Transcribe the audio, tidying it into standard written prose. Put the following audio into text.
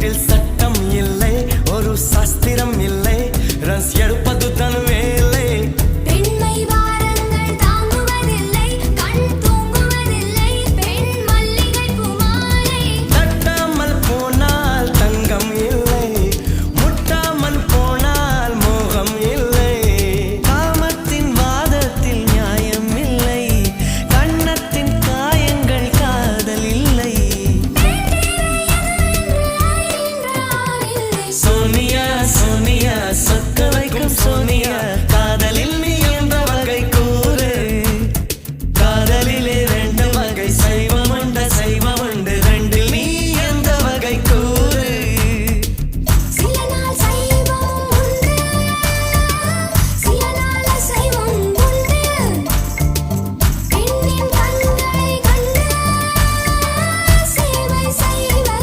வீட்டில் சட்டம் இல்லை, ஒரு சாஸ்திரம் இல்லை, ரன்ஸ் எடுப்பது தன் வேலை. பெண்மை வாரங்கள் தாங்குவதில்லை, கண் தூங்குவதில்லை, பெண் மல்லிகை பூமாலை. தட்டாமல் போனால் தங்கம் இல்லை, முட்டாமல் போனால் மோகம் இல்லை. காமத்தின் வாதத்தில் நியாயம் இல்லை, கண்ணத்தின் காயங்கள் காதல் இல்லை. சோனியா சோனியா சொக்க வைக்கும் சோனியா.